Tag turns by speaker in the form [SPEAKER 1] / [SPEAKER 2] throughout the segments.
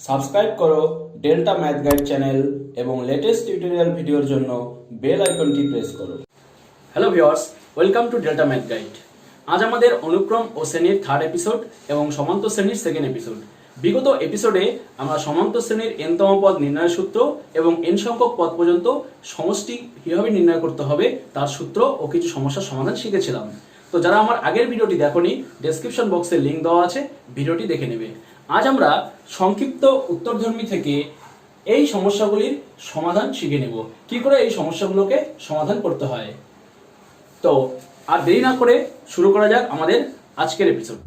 [SPEAKER 1] Subscribe করো delta math guide channel এবং latest tutorial ভিডিওর জন্য বেল আইকনটি প্রেস করো। Hello viewers, welcome to delta math guide. আজ আমাদের অনুক্রম ও শ্রেণীর থার্ড এপিসোড এবং সমান্তর শ্রেণীর সেকেন্ড এপিসোড। বিগত এপিসোডে আমরা সমান্তর শ্রেণীর এনতম পদ নির্ণয়ের সূত্র এবং এন সংখ্যক পদ পর্যন্ত সমষ্টি কীভাবে নির্ণয় করতে হবে তার সূত্র ও কিছু সমস্যার সমাধান শিখেছিলাম। তো যারা আমার আগের ভিডিওটি দেখোনি, ডেসক্রিপশন বক্সে লিঙ্ক দেওয়া আছে, ভিডিওটি দেখে নেবে। আজ আমরা সংক্ষিপ্ত উত্তরধর্মী থেকে এই সমস্যাগুলির সমাধান শিখে নেব, কি করে এই সমস্যাগুলোকে সমাধান করতে হয়। তো আর দেরি না করে শুরু করা যাক আমাদের আজকের এপিসোড।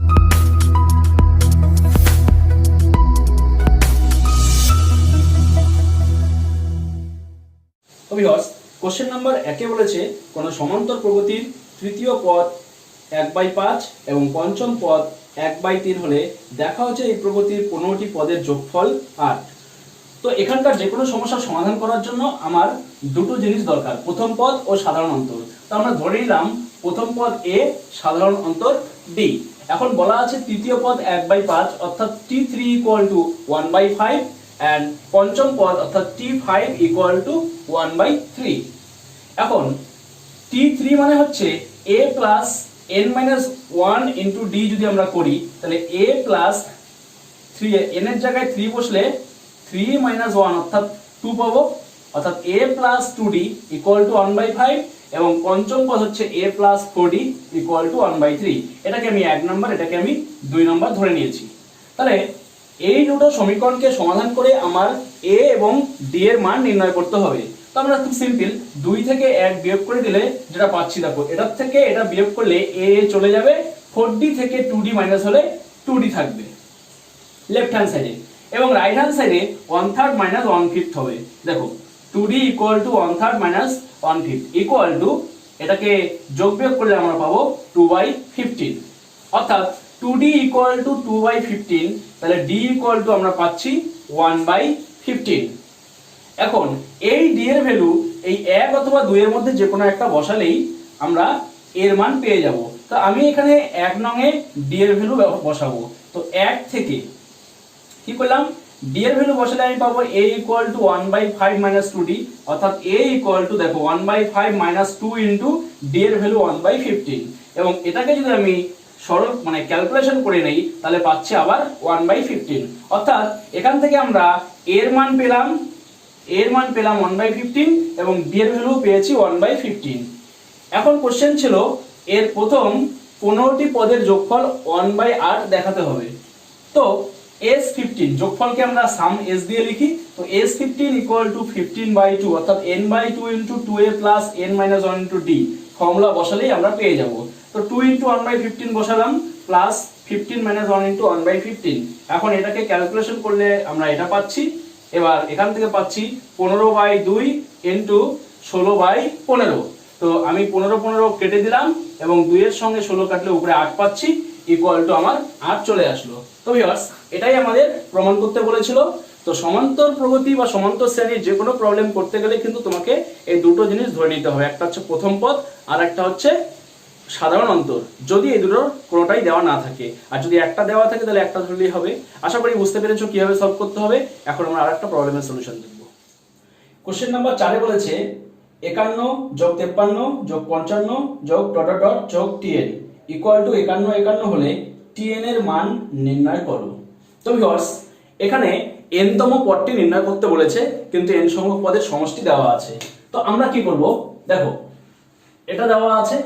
[SPEAKER 1] কোশ্চেন নাম্বার 1 বলেছে কোন সমান্তর প্রগতির তৃতীয় পদ 1/5 এবং পঞ্চম পদ 1/3 হলে দেখা হচ্ছে এই প্রগতির 15টি পদের যোগফল 8। তো এখানকার যে কোনো সমস্যার সমাধান করার জন্য আমার দুটো জিনিস দরকার, প্রথম পদ ও সাধারণ অন্তর। তো আমরা ধরে নিলাম প্রথম পদ a, সাধারণ অন্তর d। এখন বলা আছে তৃতীয় পদ 1/5 অর্থাৎ t3 = 1/5 and পঞ্চম পদ অর্থাৎ t5 = 1/3। এখন t3 মানে হচ্ছে a plus n-1 into d। যদি আমরা করি তাহলে a প্লাস 3, n এর জায়গায় 3 বসলে 3 - 1 অর্থাৎ 2 পাবো, অর্থাৎ a প্লাস 2d = 1/5 এবং পঞ্চম পদ হচ্ছে a প্লাস 4d = 1/3। এটাকে আমি 1 নম্বর, এটাকে আমি 2 নম্বর ধরে নিয়েছি। তাহলে এই দুটো সমীকরণকে সমাধান করে আমার a এবং d এর মান নির্ণয় করতে হবে। তো আমরা খুব সিম্পল, 2 থেকে 1 বিয়োগ করে দিলে যেটা পাচ্ছি, দেখো এটার থেকে এটা বিয়োগ করলে a চলে যাবে, 4d থেকে 2d মাইনাস হলে 2d থাকবে লেফট হ্যান্ড সাইডে, এবং রাইট হ্যান্ড সাইডে 1/3 - 1/5 হবে। দেখো 2d = 1/3 - 1/5 ইকুয়াল টু, এটাকে যোগ বিয়োগ করলে আমরা পাবো 2/15, অর্থাৎ 2d = 2/15, তাহলে d = আমরা পাচ্ছি 1/15। এখন এই d এর ভ্যালু এই 1 অথবা 2 এর মধ্যে যে কোনো একটা বসালেই আমরা এর মান পেয়ে যাব। তো আমি এখানে 1 নং এ d এর ভ্যালু বসাবো। তো 1 থেকে কি করলাম, d এর ভ্যালু বসালে আমি পাবো a = 1/5 - 2d, অর্থাৎ a = দেখো 1/5 - 2 ইনটু d এর ভ্যালু 1/15। এবং এটাকে যদি আমি সরল ক্যালকুলেশন করে নেই তাহলে পাচ্ছি আবার 1/15, অর্থাৎ এখান থেকে আমরা এর মান পেলাম 1/15 এবং d এর ভ্যালু পেয়েছি 1/15। এখন কোশ্চেন ছিল এর প্রথম 15টি পদের যোগফল 1/8 দেখাতে হবে। তো s15 যোগফলকে আমরা সাম s দিয়ে লিখি। তো s15 = 15/2 অর্থাৎ n/2 * 2a + n-1 * d formula বসালেই আমরা পেয়ে যাব। তো 2 * 1/15 বসালাম প্লাস 15 - 1 * 1/15। এখন এটাকে ক্যালকুলেশন করলে আমরা এটা পাচ্ছি। এবার এখান থেকে পাচ্ছি 15/2 * 16/15। তো আমি 15 কেটে দিলাম এবং 2 এর সঙ্গে 16 কাটলে উপরে 8 পাচ্ছি, ইকুয়াল টু আমার 8 চলে আসলো। তো ভিউয়ার্স, এটাই আমাদের প্রমাণ করতে বলেছিল। তো সমান্তর প্রগতি বা সমান্তর শ্রেণীর যে কোনো প্রবলেম করতে গেলে কিন্তু তোমাকে এই দুটো জিনিস ধরে নিতে হবে, একটা হচ্ছে প্রথম পদ আর একটা হচ্ছে সাধারণ অন্তর, যদি এই দুটোর কোনোটাই দেওয়া না থাকে। আর যদি একটা দেওয়া থাকে তাহলে একটা ধরলেই হবে। আশা করি বুঝতে পেরেছো কিভাবে সলভ করতে হবে। এখন আমরা আরেকটা প্রবলেমের সলিউশন দেখব। কোশ্চেন নাম্বার 4 বলেছে 51 + 53 + 55 .. tn = 51 হলে tn এর মান নির্ণয় করো। তো ভিউয়ার্স, এখানে n তম পদটি নির্ণয় করতে বলেছে, কিন্তু n সংখ্যক পদের সমষ্টি দেওয়া আছে। তো আমরা কি করব, দেখো এটা দেওয়া আছে।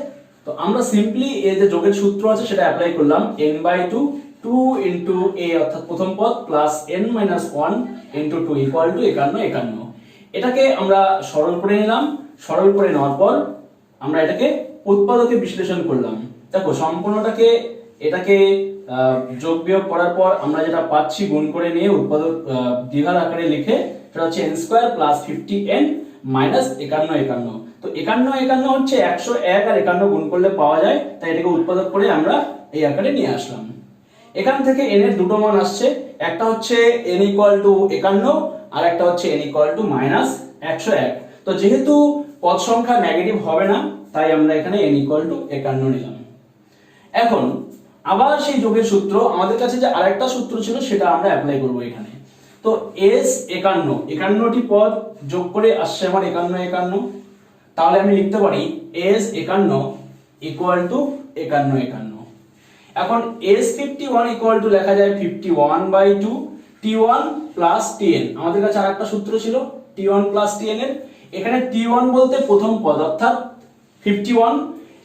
[SPEAKER 1] তো আমরা সিম্পলি এই যে যোগের সূত্র আছে সেটা অ্যাপ্লাই করলাম, n/2 2 * a অর্থাৎ প্রথম পদ প্লাস n-1 * 2 = 51। এটাকে আমরা সরল করে নিলাম। সরল করে নেওয়ার পর আমরা এটাকে উৎপাদকে বিশ্লেষণ করলাম। দেখো সম্পূর্ণটাকে এটাকে যোগ বিয়োগ করার পর আমরা যেটা পাচ্ছি গুণ করে নিয়ে উৎপাদক দ্বিঘাত আকারে লিখে, সেটা হচ্ছে n² + 50n - 51। তো 51 হচ্ছে 101 আর 51 গুণ করলে পাওয়া যায়, তাই এটাকে উৎপাদক করে আমরা এই আকারে নিয়ে আসলাম। এখান থেকে n এর দুটো মান আসছে, একটা হচ্ছে n = 51 আর একটা হচ্ছে n = -101। তো যেহেতু পদ সংখ্যা নেগেটিভ হবে না, তাই আমরা এখানে n = 51 নিলাম। এখন আবার সেই যোগের সূত্র, আমাদের কাছে যে আরেকটা সূত্র ছিল সেটা আমরা অ্যাপ্লাই করব এখানে। তো এস 51টি পদ যোগ করে আসছে আমার 51, তাহলে আমি লিখতে পারি এস 51 ইকুয়াল টু 51। এখন এস 51 ইকুয়াল টু লেখা যায় 51/2 t1 প্লাস tn। আমাদের কাছে আরেকটা সূত্র ছিল t1 প্লাস tn এর। এখানে t1 বলতে প্রথম পদ অর্থাৎ 51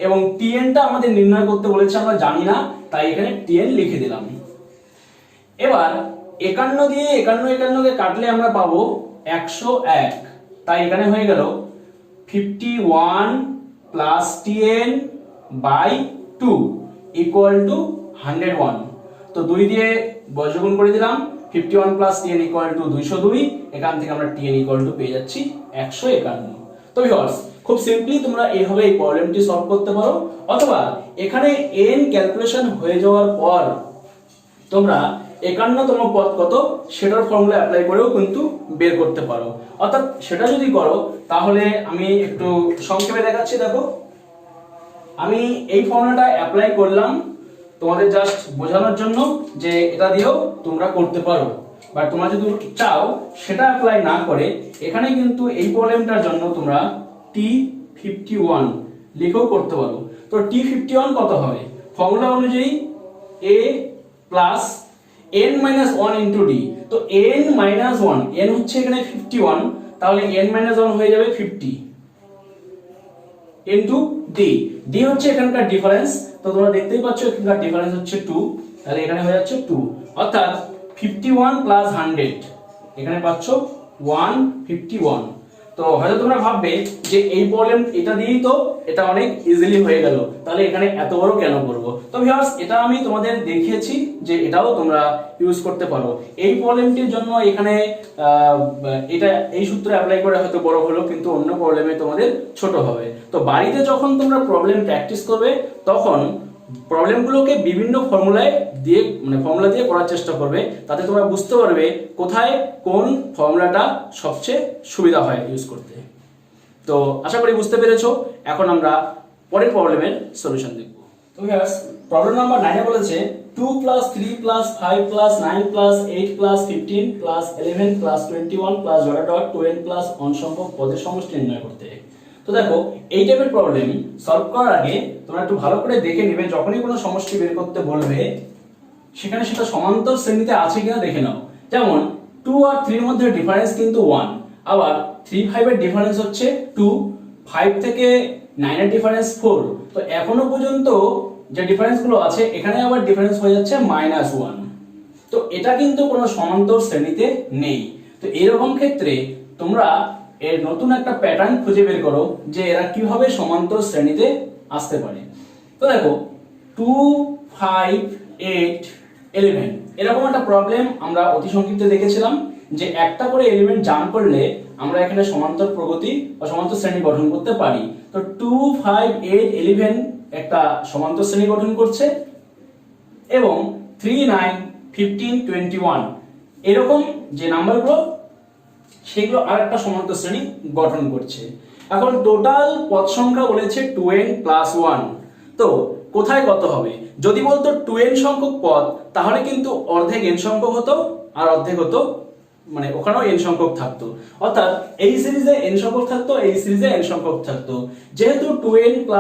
[SPEAKER 1] এবং tn টা আমাদের নির্ণয় করতে বলেছে, আমরা জানি না, তাই এখানে tn লিখে দিলাম। এবার 51 দিয়ে 51 কে কাটলে আমরা পাবো 101, তাই এখানে হয়ে গেল 51 প্লাস tn/2 ইকুয়াল টু 101। তো 2 দিয়ে বর্গমূল করে দিলাম, 51 প্লাস tn ইকুয়াল টু 202। এখান থেকে আমরা tn ইকুয়াল টু পেয়ে যাচ্ছি 151। তো ভিউয়ার্স, খুব সিম্পলি তোমরা এইভাবে এই প্রবলেমটি সলভ করতে পারো, অথবা এখানে n ক্যালকুলেশন হয়ে যাওয়ার পর তোমরা 51তম পদ কত সেটার ফর্মুলা অ্যাপ্লাই করেও কিন্তু বের করতে পারো। অর্থাৎ সেটা যদি করো তাহলে আমি একটু সংক্ষেপে দেখাচ্ছি। দেখো, আমি এই ফর্মুলাটা অ্যাপ্লাই করলাম তোমাদের জাস্ট বোঝানোর জন্য যে এটা দিয়েও তোমরা করতে পারো, বাট তোমরা যদি চাও সেটা অ্যাপ্লাই না করে এখানে কিন্তু এই প্রবলেমটার জন্য তোমরা T51 লিখেও করতে পারো। তো T51 কত হবে? ফর্মুলা অনুযায়ী a plus n-1 into d। তো n-1, n হচ্ছে এখানে 51, তাহলে n-1 হয়ে যাবে 50 ইন্টু d। d হচ্ছে এখানকার ডিফারেন্স, তো তোমরা দেখতেই পাচ্ছ এখানকার ডিফারেন্স হচ্ছে 2, তাহলে এখানে হয়ে যাচ্ছে 2, অর্থাৎ 51 প্লাস 100 এখানে পাচ্ছ 151। তো হয়তো তোমরা ভাববে যে এই প্রবলেম এটা দিয়েই তো এটা অনেক ইজিলি হয়ে গেল, তাহলে এখানে এত বড় কেন করব? তো ভিউয়ার্স, এটা আমি তোমাদের দেখিয়েছি যে এটাও তোমরা ইউজ করতে পারো। এই প্রবলেমটির জন্য এখানে এটা এই সূত্র অ্যাপ্লাই করে হয়তো বড় হলো, কিন্তু অন্য প্রবলেমে তোমাদের ছোট হবে। তো বাড়িতে যখন তোমরা প্রবলেম প্র্যাকটিস করবে তখন প্রবলেমগুলোকে বিভিন্ন ফর্মুলায় দিয়ে ফর্মুলা দিয়ে করার চেষ্টা করবে, তাতে তোমরা বুঝতে পারবে কোথায় কোন ফর্মুলাটা সবচেয়ে সুবিধা হয় ইউজ করতে। তো আশা করি বুঝতে পেরেছো। এখন আমরা পরের প্রবলেমের সলিউশন দেখব। তো ভিউয়ার্স, প্রবলেম নাম্বার 9 এ বলেছে 2 + 3 + 5 + 9 + 8 + 15 + 11 + 21 + 2n + 1 সংখ্যক পদের সমষ্টি নির্ণয় করতে। তো দেখো, এই টাইপের প্রবলেম সলভ করার আগে তোমরা একটু ভালো করে দেখে নেবে, যখনই কোনো সমষ্টি বের করতে বলবে সেখানে সেটা সমান্তর শ্রেণীতে আছে কিনা দেখে নাও। যেমন 2 আর 3 এর মধ্যে ডিফারেন্স কিন্তু 1, আবার 3 5 এর ডিফারেন্স হচ্ছে 2, 5 থেকে 9 এর ডিফারেন্স 4। তো এখনো পর্যন্ত যে ডিফারেন্সগুলো আছে এখানে আবার ডিফারেন্স হয়ে যাচ্ছে -1। তো এটা কিন্তু কোনো সমান্তর শ্রেণীতে নেই। তো এরকম ক্ষেত্রে তোমরা এর নতুন একটা প্যাটার্ন খুঁজে বের করো যে এরা কিভাবে সমান্তর শ্রেণীতে আসতে পারে। তো দেখো, 2 5 8 11 এরকম একটা প্রবলেম আমরা অতি সংক্ষিপ্তে দেখেছিলাম যে একটা করে এলিমেন্ট জাম্প করলে আমরা এখানে সমান্তর প্রগতি বা সমান্তর শ্রেণী গঠন করতে পারি। তো 2 5 8 11 একটা সমান্তর শ্রেণী গঠন করছে, এবং 3 9 15 21 এরকম যে নাম্বারগুলো সেগুলো আরেকটা সমান্তর শ্রেণী গঠন করছে। এখন টোটাল পদ সংখ্যা বলেছে 2n + 1। তো কোথায় কত হবে? যদি বলতো 2n সংখ্যক পদ তাহলে কিন্তু অর্ধেক n সংখ্যক হতো আর অর্ধেক হতো ওখানেও n সংখ্যক থাকতো, অর্থাৎ এই সিরিজে n সংখ্যক থাকতো, এই সিরিজে n সংখ্যক থাকতো। যেহেতু 2n +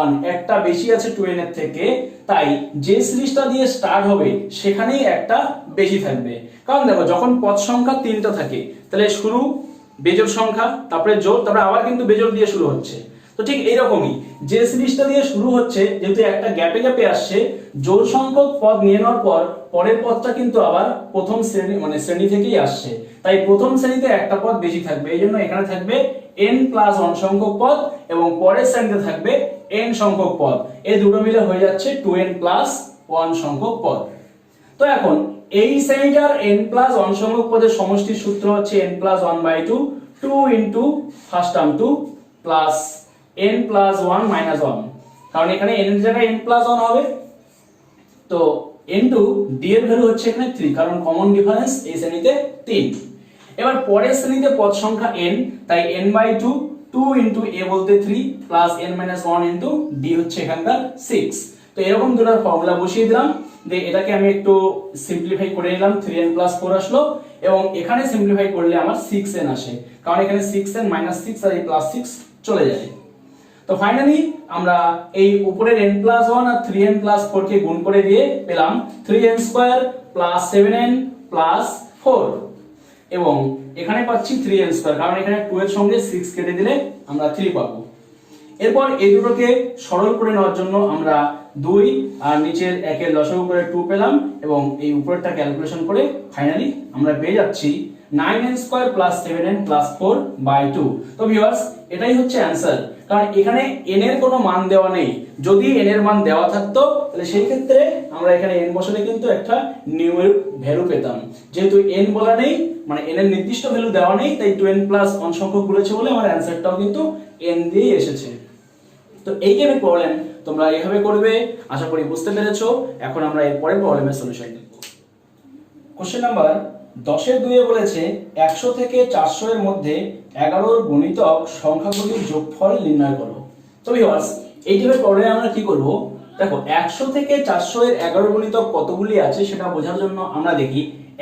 [SPEAKER 1] 1 একটা বেশি আছে 2n এর থেকে, তাই যে সিরিজটা দিয়ে স্টার্ট হবে সেখানেই একটা বেশি থাকবে। কারণ দেখো, যখন পদ সংখ্যা 3টা থাকে তাহলে শুরু বেজোড় সংখ্যা, তারপরে জোড়, তারপরে আবার কিন্তু বেজোড় দিয়ে শুরু হচ্ছে। তো ঠিক এইরকমই যে সিরিজটা দিয়ে শুরু হচ্ছে, যেহেতু একটা গ্যাপে গ্যাপে আসছে, জোড় সংখ্যক পদ নিয়ে নেওয়ার পর পরের পদটা কিন্তু আবার প্রথম শ্রেণী শ্রেণী থেকেই আসছে, তাই প্রথম শ্রেণীতে একটা পদ বেশি থাকবে। এই জন্য এখানে থাকবে n + 1 সংখ্যক পদ এবং পরের শ্রেণীতে থাকবে n সংখ্যক পদ। এই দুটো মিলে হয়ে যাচ্ছে 2n + 1 সংখ্যক পদ। তো এখন এই শ্রেণীটার n + 1 সংখ্যক পদের সমষ্টির সূত্র হচ্ছে n + 1/2 2 * first term 2 plus n + 1 - 1, কারণ এখানে n এর জায়গায় n + 1 হবে। তো n2 d এর ভ্যালু হচ্ছে এখানে 3, কারণ কমন ডিফারেন্স এই শ্রেণীতে 3। এবার পরের শ্রেণীতে পদ সংখ্যা n, তাই n/2 2 * a বলতে 3 প্লাস n - 1 * d হচ্ছে এখানকার 6। তো এরকম দুটার ফর্মুলা বসিয়ে দিলাম। যে এটাকে আমি একটু সিম্পলিফাই করে নিলাম, 3n + 4 আসলো, এবং এখানে সিম্পলিফাই করলে আমার 6n আসে, কারণ এখানে 6n - 6 আর এই +6 চলে যায়। তো ফাইনালি আমরা এই উপরের n+1 আর 3n + 4 কে গুণ করে দিয়ে পেলাম 3n² + 7n + 4, এবং এখানে পাচ্ছি 3n², কারণ এখানে 2 এর সঙ্গে 6 কেটে দিলে আমরা 3 পাবো। এরপর এই দুটোকে সরল করে নেওয়ার জন্য আমরা 2 আর নিচের 1 এর লসাগু করে 2 পেলাম, এবং এই উপরেরটা ক্যালকুলেশন করে ফাইনালি আমরা পেয়ে যাচ্ছি 9n² + 7n + 4/2। তো ভিউয়ার্স, এটাই হচ্ছে অ্যানসার, কারণ এখানে n এর কোনো মান দেওয়া নেই। যদি n এর মান দেওয়া থাকতো তাহলে সেই ক্ষেত্রে আমরা এখানে n বসালে কিন্তু একটা নিউমেরিক ভ্যালু পেতাম। যেহেতু n বলা নেই, মানে n এর নির্দিষ্ট ভ্যালু দেওয়া নেই, তাই 2n + 1 সংখ্যক বলেছে বলে আমার অ্যানসারটাও কিন্তু n দিয়েই এসেছে। তো এই টাইপের প্রবলেম তোমরা এইভাবে করবে, আশা করি বুঝতে পেরেছো। এখন আমরা এর পরের প্রবলেমের সলিউশন দেখব। কোশ্চেন নাম্বার 10 এর 2 এ বলেছে 100 থেকে 400 এর মধ্যে 11 এর গুণিতক সংখ্যাগুলির যোগফল নির্ণয় করো। তো ভিউয়ার্স, এই টাইপের প্রবলেমে আমরা কি করব? দেখো, 100 থেকে 400 এর 11 গুণিতক কতগুলি আছে সেটা বোঝার জন্য আমরা দেখি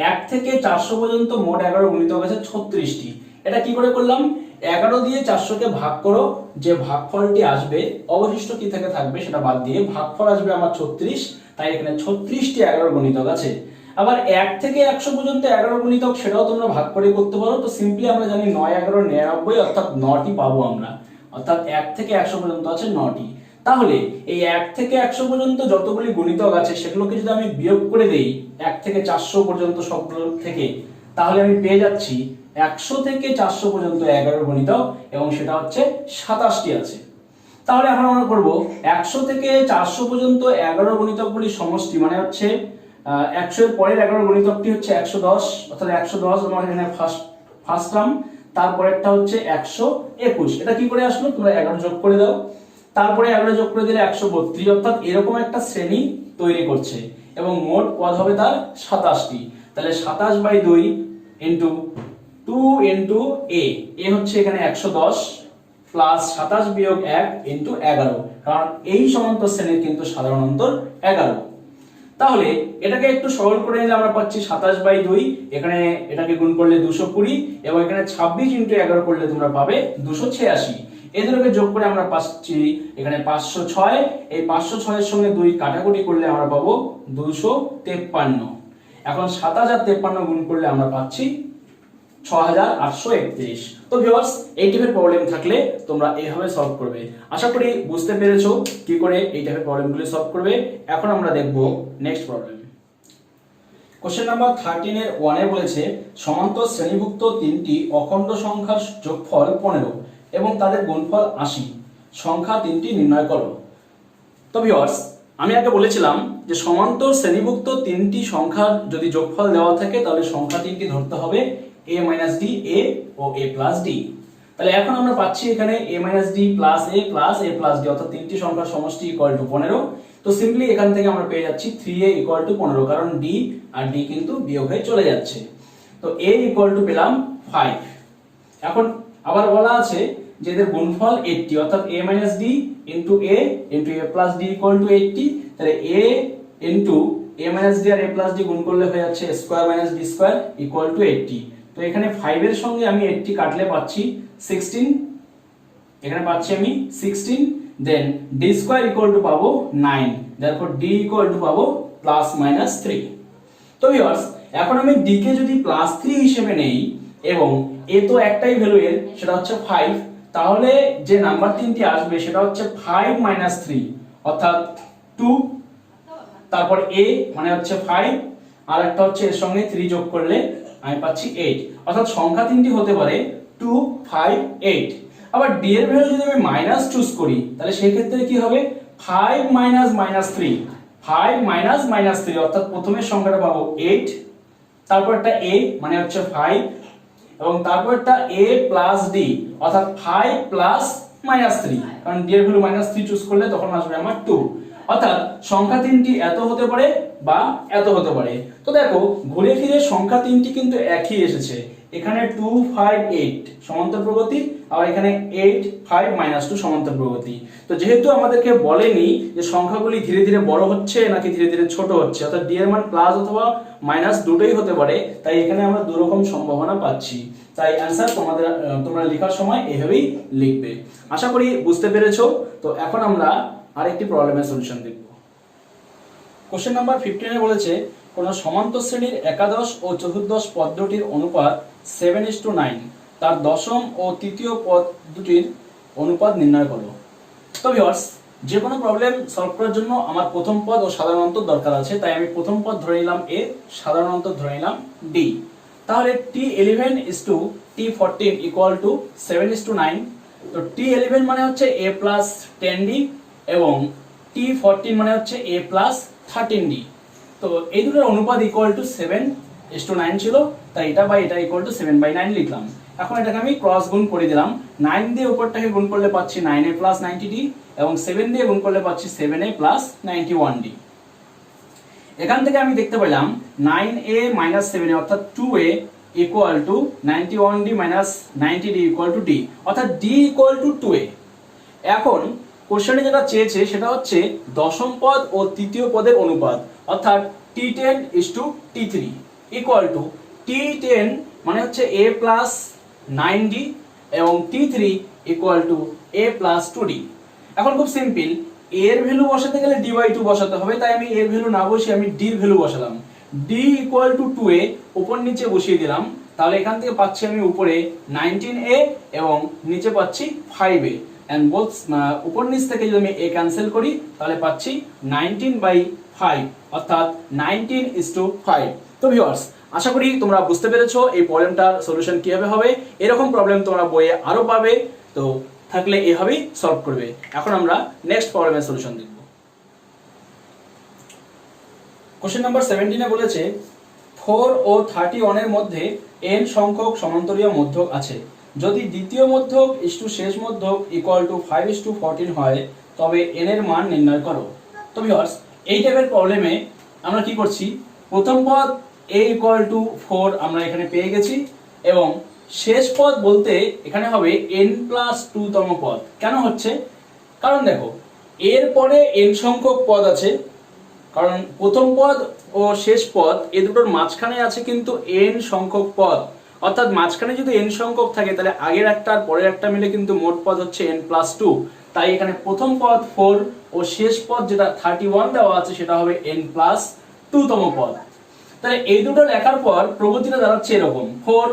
[SPEAKER 1] 1 থেকে 400 পর্যন্ত মোট 11 গুণিতক আছে 36টি। এটা কি করে করলাম? 11 দিয়ে 400 কে ভাগ করো, যে ভাগফলটি আসবে, অবশিষ্ট কি থেকে থাকবে সেটা বাদ দিয়ে ভাগফল আসবে আমার 36, তাই এখানে 36টি 11 গুণিতক আছে। আবার 1 থেকে 100 পর্যন্ত 11 গুণিতক, সেটাও তোমরা ভাগ করে করতে পারো। তো সিম্পলি আমরা জানি 9 11 99, অর্থাৎ 9টি পাবো আমরা, অর্থাৎ 1 থেকে 100 পর্যন্ত আছে 9টি। তাহলে এই 1 থেকে 100 পর্যন্ত যতগুলি গুণিতক আছে সেগুলোকে যদি আমি বিয়োগ করে দেই 1 থেকে 400 পর্যন্ত সবগুলো থেকে, তাহলে আমি পেয়ে যাচ্ছি 100 থেকে 400 পর্যন্ত 11 গুণিতক, এবং সেটা হচ্ছে 27টি আছে। তাহলে এখন আমরা করব 100 থেকে 400 পর্যন্ত 11 গুণিতকগুলির সমষ্টি, মানে হচ্ছে 100 এর পরের 11 গুণিতকটি হচ্ছে 110, অর্থাৎ 110 আমার এখানে ফার্স্ট টার্ম, তারপরেরটা হচ্ছে 121। এটা কি করে আসলো? তোমরা 11 যোগ করে দাও, তারপরে 11 যোগ করে দিলে 132, অর্থাৎ এরকম একটা শ্রেণী তৈরি করছে, এবং মোট পদ হবে তার 27টি। তাহলে 27/2 ইনটু 2 ইনটু a, এ হচ্ছে এখানে 110 প্লাস 27 বিয়োগ 1 ইনটু 11, কারণ এই সমান্তর শ্রেণীর কিন্তু সাধারণ অন্তর 11। তাহলে এটাকে একটু সরল করে নিলে আমরা পাচ্ছি 27/2, এখানে এটাকে গুণ করলে 220, এবং এখানে 26 ইনটু 11 করলে তোমরা পাবে 286। এই দুটোকে যোগ করে আমরা পাচ্ছি এখানে 506, এই 506 এর সঙ্গে 2 কাটাকুটি করলে আমরা পাবো 253। এখন 7053 গুণ করলে আমরা পাচ্ছি 6831। তো ভিউয়ার্স, এই টাইপের প্রবলেম থাকলে তোমরা এইভাবে সলভ করবে। আশা করি বুঝতে পেরেছো কি করে এই টাইপের প্রবলেমগুলো সলভ করবে। এখন আমরা দেখব নেক্সট প্রবলেম। কোশ্চেন নাম্বার 13 এর 1 এ বলেছে সমান্তর শ্রেণীভুক্ত তিনটি অখণ্ড সংখ্যার যোগফল 15 এবং তাদের গুণফল 80, সংখ্যা তিনটি নির্ণয় করো। তো ভিউয়ার্স, আমি আগে বলেছিলাম যে সমান্তর শ্রেণীভুক্ত তিনটি সংখ্যার যদি যোগফল দেওয়া থাকে তাহলে সংখ্যা তিনটি ধরতে হবে a - d, a O a + d। তাহলে এখন আমরা পাচ্ছি এখানে a - d + a + a + d, অর্থাৎ তিনটি সংখ্যার সমষ্টি = 15। তো সিম্পলি এখান থেকে আমরা পেয়ে যাচ্ছি 3a = 15, কারণ d আর d কিন্তু বিয়োগ হয়ে চলে যাচ্ছে। তো a = পেলাম 5। এখন আবার বলা আছে যে এদের গুণফল 80, অর্থাৎ a - d * a + d = 80। তাহলে a * a - d R a + d গুণ করলে হয়ে যাচ্ছে a² - d² = 80। তো এখানে 5 এর সঙ্গে আমি 80 কাটলে পাচ্ছি 16, এখানে পাচ্ছি আমি 16, দেন d² পাবো 9, therefore d পাবো +-3। তো ভিউয়ার্স, এখন আমি d কে যদি +3 হিসেবে নেই এবং a তো একটাই ভ্যালু এর, সেটা হচ্ছে 5, তাহলে যে নাম্বার তিনটি আসবে সেটা হচ্ছে 5 - 3, অর্থাৎ 2, তারপর a মানে হচ্ছে 5, আর একটা হচ্ছে এর সঙ্গে 3 যোগ করলে আমি পাচ্ছি 8, অর্থাৎ সংখ্যা তিনটি হতে পারে 2, 5, 8। আবার d এর ভ্যালু যদি আমি মাইনাস চুজ করি তাহলে সেই ক্ষেত্রে কি হবে? 5 - -3, 5 - -3, অর্থাৎ প্রথমের সংখ্যাটা পাবো 8, তারপর একটা a মানে হচ্ছে 5, এবং তারপর একটা a + d, অর্থাৎ 5 + -3, কারণ d এর ভ্যালু -3 চুজ করলে তখন আসবে আমার 2, অর্থাৎ সংখ্যা তিনটি এত হতে পারে বা এত হতে পারে। তো দেখো, ঘুরে ফিরে সংখ্যা তিনটি কিন্তু একই এসেছে, এখানে 2 5 8 সমান্তর প্রগতি, আর এখানে 8 5 -2 সমান্তর প্রগতি। তো যেহেতু আমাদেরকে বলেনি যে সংখ্যাগুলি ধীরে ধীরে বড় হচ্ছে নাকি ধীরে ধীরে ছোট হচ্ছে, অর্থাৎ ডি এর মান প্লাস অথবা মাইনাস দুটোই হতে পারে, তাই এখানে আমরা দু রকম সম্ভাবনা পাচ্ছি। তাই অ্যানসার তোমরা লেখার সময় এভাবেই লিখবে। আশা করি বুঝতে পেরেছো। তো এখন আমরা আরেকটি প্রবলেমের সলিউশন দেখব। কোশ্চেন নাম্বার 15 এ বলেছে কোন সমান্তর শ্রেণীর একাদশ ও চতুর্দশ পদ দুটির অনুপাত 7:9, তার দশম ও তৃতীয় পদ দুটির অনুপাত নির্ণয় করো। তো ভিউয়ার্স, যে কোনো প্রবলেম সলভ করার জন্য আমার প্রথম পদ ও সাধারণ অন্তর দরকার আছে, তাই আমি প্রথম পদ ধরে নিলাম এ, সাধারণ অন্তর ধরে নিলাম ডি। তাহলে T11 T14 = 7:9। তো T11 মানে হচ্ছে a + 10d এবং T14 মানে হচ্ছে a + 13d। তো এই দুটোর অনুপাত = 7:9 ছিল, তাই এটা বাই এটা = 7/9 লিখলাম। এখন এটাকে আমি ক্রস গুণ করে দিলাম। 9 দিয়ে উপরটাকে গুণ করলে পাচ্ছি 9a + 90d এবং 7 দিয়ে গুণ করলে পাচ্ছি 7a + 91d। এখান থেকে আমি দেখতে পেলাম 9a - 7a অর্থাৎ 2a = 91d - 90d = d, অর্থাৎ d = 2a। এখন কোশ্চেনে যেটা চেয়েছে সেটা হচ্ছে দশম পদ ও তৃতীয় পদের অনুপাত, অর্থাৎ T10 = T3 = T10 মানে হচ্ছে a + 9d এবং T3 = a + 2d। এখন খুব সিম্পল, a এর ভ্যালু বসাতে গেলে d/2 বসাতে হবে, তাই আমি a এর ভ্যালু না বসিয়ে আমি d এর ভ্যালু বসালাম। d = 2a, উপর নিচে বসিয়ে দিলাম। তাহলে এখান থেকে পাচ্ছি আমি উপরে 19a এবং নিচে পাচ্ছি 5a, এন্ড বোথ উপর নিচ থেকে যদি আমি a ক্যান্সেল করি তাহলে পাচ্ছি 19/5, অর্থাৎ 19:5। তো ভিউয়ার্স, আশা করি তোমরা বুঝতে পেরেছো এই প্রবলেমটার সলিউশন কিভাবে হবে। এরকম প্রবলেম তোমরা বইয়ে আরো পাবে, তো থাকলে এভাবেই সলভ করবে। এখন আমরা নেক্সট প্রবলেমের সলিউশন দেখব। কোশ্চেন নাম্বার 17 এ বলেছে 4 ও 31 এর মধ্যে n সংখ্যক সমান্তরীয় মধ্যক আছে। যদি দ্বিতীয় মধ্যক শেষ মধ্যক = 5:14 হয়, তবে n এর মান নির্ণয় করো। তো ভিউয়ার্স, এই টাইপের প্রবলেমে আমরা কি করছি, প্রথম পদ a = 4 আমরা এখানে পেয়ে গেছি এবং শেষ পদ বলতে এখানে হবে n+2 তম পদ। কেন হচ্ছে? কারণ দেখো, এর পরে n সংখ্যক পদ আছে, কারণ প্রথম পদ ও শেষ পদ এই দুটোর মাঝখানে আছে কিন্তু n সংখ্যক পদ, অর্থাৎ মাঝখানে যদি n সংখ্যক থাকে তাহলে আগের একটা আর পরের একটা মিলে কিন্তু মোট পদ হচ্ছে n+2। তাই এখানে প্রথম পদ 4 ও শেষ পদ যেটা 31 দেওয়া আছে সেটা হবে n+2 তম পদ। তাহলে এই দুটো লেখার পর প্রগতিটা দাঁড়াচ্ছে এরকম 4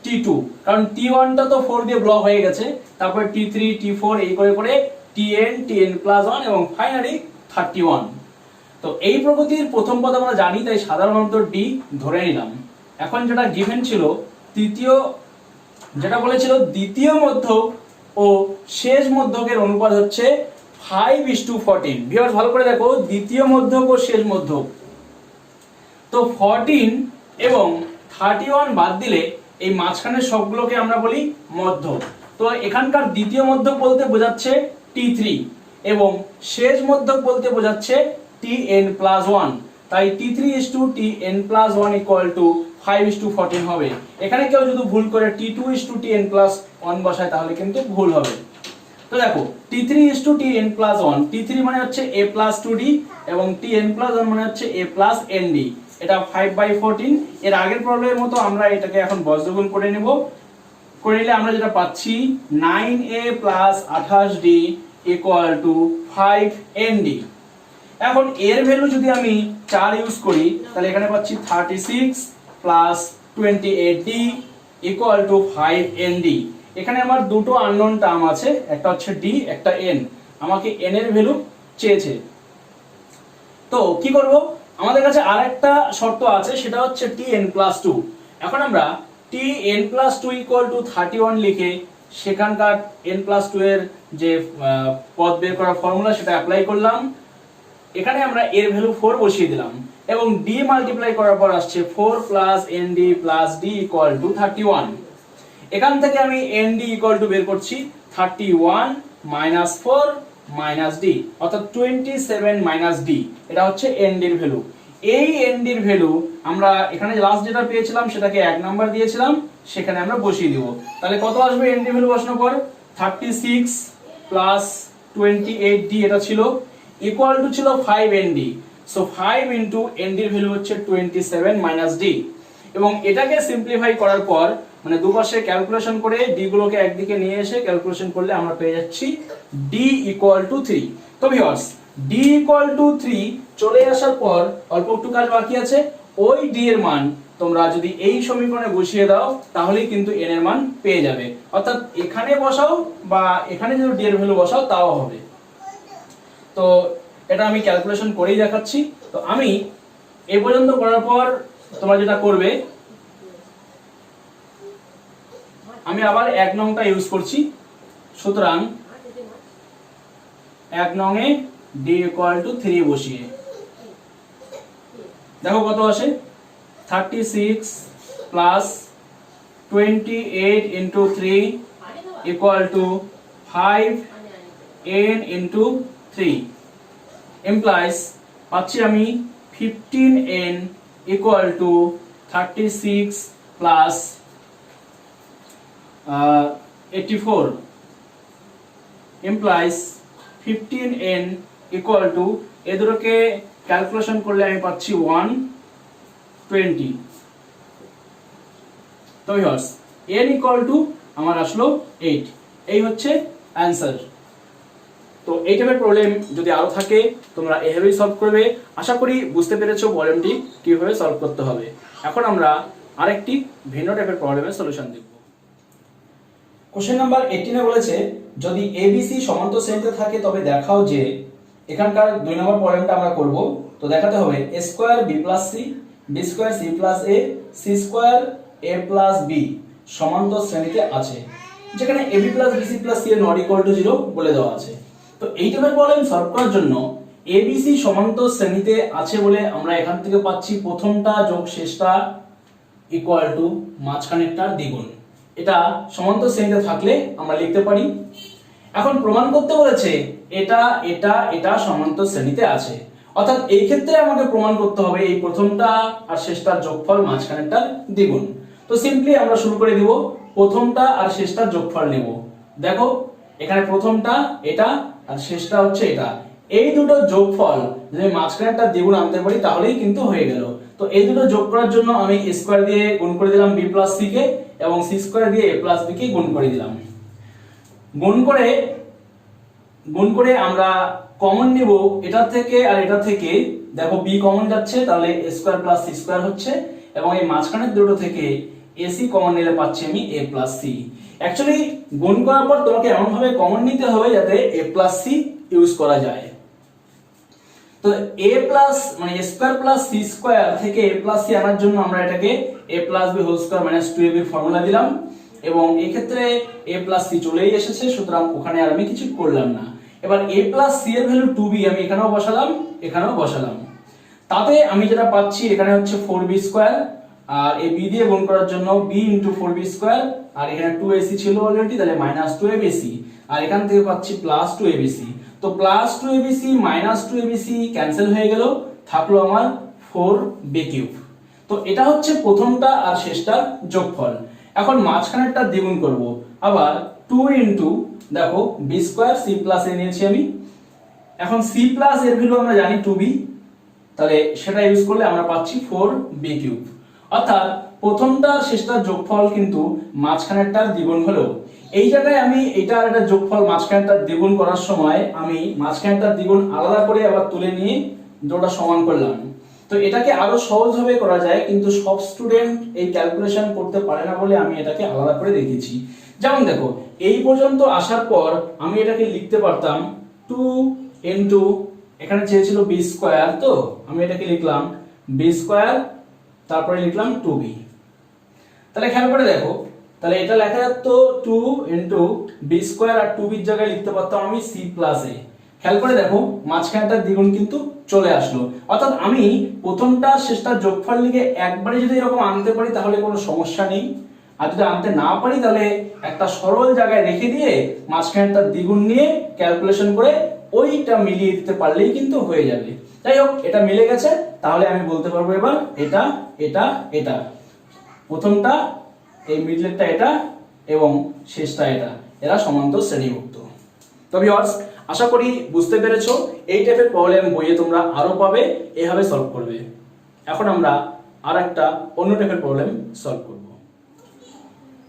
[SPEAKER 1] T2, কারণ T1 টা তো 4 দিয়ে ব্লক হয়ে গেছে, তারপর T3 T4 এই করে করে Tn+1 এবং ফাইনালি 31। তো এই প্রগতির প্রথম পদ আমরা জানি, তাই সাধারণ অন্তর d ধরে নিলাম। এখন যেটা গিভেন ছিল যেটা বলেছিল দ্বিতীয় মধ্যক ও শেষ মধ্যকের অনুপাত হচ্ছে 5:14। ভিউয়ার্স ভালো করে দেখো, দ্বিতীয় মধ্যক ও শেষ মধ্যক, তো 14 এবং 31 বাদ দিলে এই মাঝখানের সবগুলোকে আমরা বলি মধ্যক। তো এখানকার দ্বিতীয় মধ্যক বলতে বোঝাচ্ছে T3 এবং শেষ মধ্যক বলতে বোঝাচ্ছে Tn+1, তাই T3 = Tn+1 = 5:14 হবে। এখানে কেউ যদি ভুল করে T2 = Tn+1 বসায় তাহলে কিন্তু ভুল হবে। তো দেখো, T3 = Tn+1, T3 মানে হচ্ছে a + 2d এবং Tn+1 মানে হচ্ছে a + nd, এটা 5/14। এর আগের প্রবলেমের মতো আমরা এটাকে এখন বজ্রগুণ করে নেব। করে নিলে আমরা যেটা পাচ্ছি 9a + 28d = 5nd। এখন এর ভ্যালু যদি আমি 4 ইউজ করি তাহলে এখানে পাচ্ছি 36 + 28d = 5nd। এখানে আমার দুটো আননোন টার্ম আছে, একটা হচ্ছে d, একটা n। আমাকে n এর ভ্যালু চেয়েছে, তো কি করব, আমাদের কাছে আরেকটা শর্ত আছে, সেটা হচ্ছে Tn+2। এখন আমরা Tn+2 = 31 লিখে সেখানকার n+2 এর যে পদ বের করার ফর্মুলা সেটা অ্যাপ্লাই করলাম। এখানে আমরা এর ভ্যালু 4 বসিয়ে দিলাম এবং d মাল্টিপ্লাই করার পর আসছে 4 + nd + d = 31। এখান থেকে আমি nd = বের করছি 31 - 4 - d, অর্থাৎ 27 - d, এটা হচ্ছে nd এর ভ্যালু। এই এনডির ভ্যালু আমরা এখানে লাস্ট যেটা পেয়েছিলাম সেটাকে 1 নাম্বার দিয়েছিলাম, সেখানে আমরা বসিয়ে দিব। তাহলে কত আসবে এনডি ভ্যালু বসানোর পর? 36 প্লাস 28d এটা ছিল, ইকুয়াল টু ছিল 5nd। সো 5 ইনটু এনডির ভ্যালু হচ্ছে 27 মাইনাস ডি, এবং এটাকে সিম্পলিফাই করার পর মানে দুপাশে ক্যালকুলেশন করে ডি গুলোকে একদিকে নিয়ে এসে ক্যালকুলেশন করলে আমরা পেয়ে যাচ্ছি ডি ইকুয়াল টু 3। তো ভিউয়ার্স, ডি ইকুয়াল টু 3 চলে আসার পর অল্প একটু কাজ বাকি আছে। ওই ডি এর মান তোমরা যদি এই সমীকরণে বসিয়ে দাও তাহলেই কিন্তু এন এর মান পেয়ে যাবে, অর্থাৎ এখানে বসাও বা এখানে যদি ডি এর ভ্যালু বসাও তাও হবে। তো এটা আমি ক্যালকুলেশন করেই দেখাচ্ছি। তো আমি এই পর্যন্ত করার পর তোমরা যেটা করবে, আমি আবার 1 নংটা ইউজ করছি। সুতরাং 1 নং এ d ইকুয়াল টু 3 বসিয়ে দেখো কত আসে। 36 plus 28 into 3 equal to 5n into 3 implies পাচ্ছি আমি 15n equal to 36 plus 84 implies 15n equal to এ দুটোকে ক্যালকুলেশন করলে আমি পাচ্ছি 120। তো ভিউয়ার্স, n equal to আমার আসলো 8। এই হচ্ছে অ্যানসার। তো এই টাইপের প্রবলেম যদি আরো থাকে তোমরা এভাবেই সলভ করবে। আশা করি বুঝতে পেরেছো প্রবলেমটি কিভাবে সলভ করতে হবে। এখন আমরা আরেকটি ভিন্ন টাইপের প্রবলেমের সলিউশন দেখব। কোশ্চেন নাম্বার 18 বলেছে যদি ABC সমান্তর শ্রেণীতে থাকে তবে দেখাও যে, এখানকার 2 নম্বর প্রবলেমটা আমরা করব। তো দেখাতে হবে a square b plus c b square c plus a c square a plus b সমান্তর শ্রেণীতে আছে, যেখানে ab plus bc plus c এর নট ইকুয়াল টু 0 বলে দেওয়া আছে। তো এই টাইপের প্রবলেম সলভ করার জন্য ABC সমান্তর শ্রেণীতে আছে বলে আমরা এখান থেকে পাচ্ছি প্রথমটা যোগ শেষটা ইকুয়াল টু মাঝখানেরটার দ্বিগুণ। এটা সমান্তর শ্রেণীতে থাকলে আমরা লিখতে পারি। এখন প্রমাণ করতে বলেছে এটা এটা এটা সমান্তর শ্রেণীতে আছে, অর্থাৎ এই ক্ষেত্রে আমাকে প্রমাণ করতে হবে এই প্রথমটা আর শেষটার যোগফল মাঝখানেরটার দ্বিগুণ। তো সিম্পলি আমরা শুরু করে দিব, প্রথমটা আর শেষটার যোগফল নেব। দেখো এখানে প্রথমটা এটা আর শেষটা হচ্ছে এটা, এই দুটো যোগফল যদি মাঝখানেরটা দ্বিগুণ আনতে পারি তাহলেই কিন্তু হয়ে গেল। তো এই দুটো যোগ করার জন্য আমি a স্কয়ার দিয়ে গুণ করে দিলাম b প্লাস c কে, এবং c স্কয়ার দিয়ে a প্লাস b কে গুণ করে দিলাম। গুণ করে আমরা কমন নিব এটা থেকে আর এটা থেকে। দেখো b কমন যাচ্ছে, তাহলে a square plus c square হচ্ছে, এবং এই মাঝখানের দুটো থেকে ac কমন নিলে পাচ্ছি আমি a প্লাস c। অ্যাকচুয়ালি গুণ করার পর তোমাকে এমন ভাবে কমন নিতে হবে যাতে a প্লাস c ইউজ করা যায়। তো a প্লাস মানে a square plus c square থেকে a প্লাস c আনার জন্য আমরা এটাকে a plus b whole square minus 2ab এর ফর্মুলা দিলাম, এবং এই ক্ষেত্রে a প্লাস c চলেই এসেছে, সুতরাং ওখানে আর আমি কিছু করলাম না। এবার a প্লাস c এর ভ্যালু 2b আমি এখানেও বসালাম এখানেও বসালাম। তাতে আমি যেটা পাচ্ছি এখানে হচ্ছে 4b স্কয়ার, আর এই b দিয়ে গুণ করার জন্য b ইনটু 4b স্কয়ার, আর এখানে 2ac ছিল অলরেডি, তাহলে মাইনাস 2abc, আর এখান থেকে পাচ্ছি প্লাস 2abc। তো plus 2abc minus 2abc cancel হয়ে গেল, থাকলো আমার 4b কিউব। তো এটা হচ্ছে প্রথমটা আর শেষটার যোগফল। এখন মাঝখানেরটা দ্বিগুণ করব, আবার 2 ইনটু দেখো b square c plus a নিয়েছি আমি। এখন c প্লাস এর ভ্যালু আমরা জানি 2b, তাহলে সেটা ইউজ করলে আমরা পাচ্ছি 4b কিউব। অর্থাৎ প্রথমটা আর শেষটার যোগফল কিন্তু মাঝখানেরটার দ্বিগুণ হলো। এই জায়গায় আমি এটা আর এটা যোগফল মাঝখানেরটার দ্বিগুণ করার সময় আমি মাঝখানেরটার দ্বিগুণ আলাদা করে আবার তুলে নিয়ে দুটোটা সমান করলাম। তো এটাকে আরো সহজভাবে করা যায়, কিন্তু সব স্টুডেন্ট এই ক্যালকুলেশন করতে পারে না বলে আমি এটাকে আলাদা করে দেখিয়েছি। যেমন দেখো এই পর্যন্ত আসার পর আমি এটাকে লিখতে পারতাম 2 ইনটু এখানে চেয়েছিল b স্কয়ার, তো আমি এটাকে লিখলাম b স্কয়ার, তারপরে লিখলাম 2b। তাহলে খেয়াল করে দেখো, তাহলে এটা লেখা যেত 2 ইনটু b স্কয়ার, আর 2b এর জায়গায় লিখতে পারতাম আমি c প্লাস a। খেয়াল করে দেখো মাঝখানটার দ্বিগুণ কিন্তু চলে আসলো, অর্থাৎ আমি প্রথমটা শেষটা যোগফল লিখে একবারে যদি এরকম আনতে পারি তাহলে কোনো সমস্যা নেই, আর যদি আনতে না পারি তাহলে একটা সরল জায়গায় রেখে দিয়ে মাঝখানটার দ্বিগুণ নিয়ে ক্যালকুলেশন করে ওইটা মিলিয়ে দিতে পারলেই কিন্তু হয়ে যাবে। যাই হোক, এটা মিলে গেছে, তাহলে আমি বলতে পারবো এবার এটা এটা এটা, প্রথমটা এই মিডলেরটা এটা এবং শেষটা এটা, এরা সমান্তর শ্রেণীভুক্ত। তো ভিউয়ার্স, আশা করি বুঝতে পেরেছো। এই টাইপের প্রবলেম বইয়ে তোমরা আরো পাবে, এভাবে সলভ করবে। এখন আমরা আর একটা অন্য টাইপের প্রবলেম সলভ করব।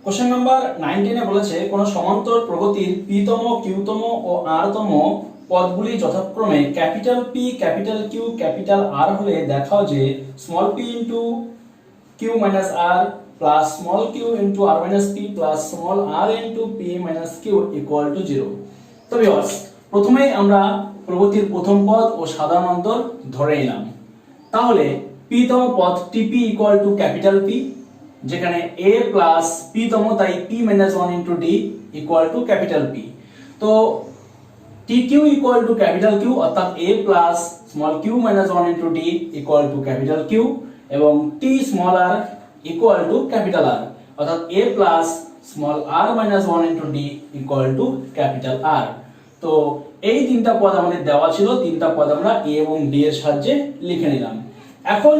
[SPEAKER 1] কোশ্চেন নাম্বার 19 বলেছে কোন সমান্তর প্রগতির p-তম q-তম ও r-তম পদগুলি যথাক্রমে capital P, capital Q, capital R হলে দেখাও যে small p into q minus r plus small q into r minus p plus small r into p minus q equal to 0। তো ভিউয়ার্স, প্রথমেই আমরা প্রগতির প্রথম পদ ও সাধারণ অন্তর ধরে নিলাম। তাহলে p-তম পদ tp equal to capital P, যেখানে a প্লাস p-তম তাই p minus 1 into d equal two capital P। তো tq equal to capital Q, অর্থাৎ a plus small q minus 1 into d equal two capital Q, এবং t small r equal to capital R, অর্থাৎ a plus small r minus 1 into d equal two capital R। তো এই তিনটা পদ আমাদের দেওয়া ছিল, তিনটা পদ আমরা a এবং d এর সাহায্যে লিখে নিলাম। এখন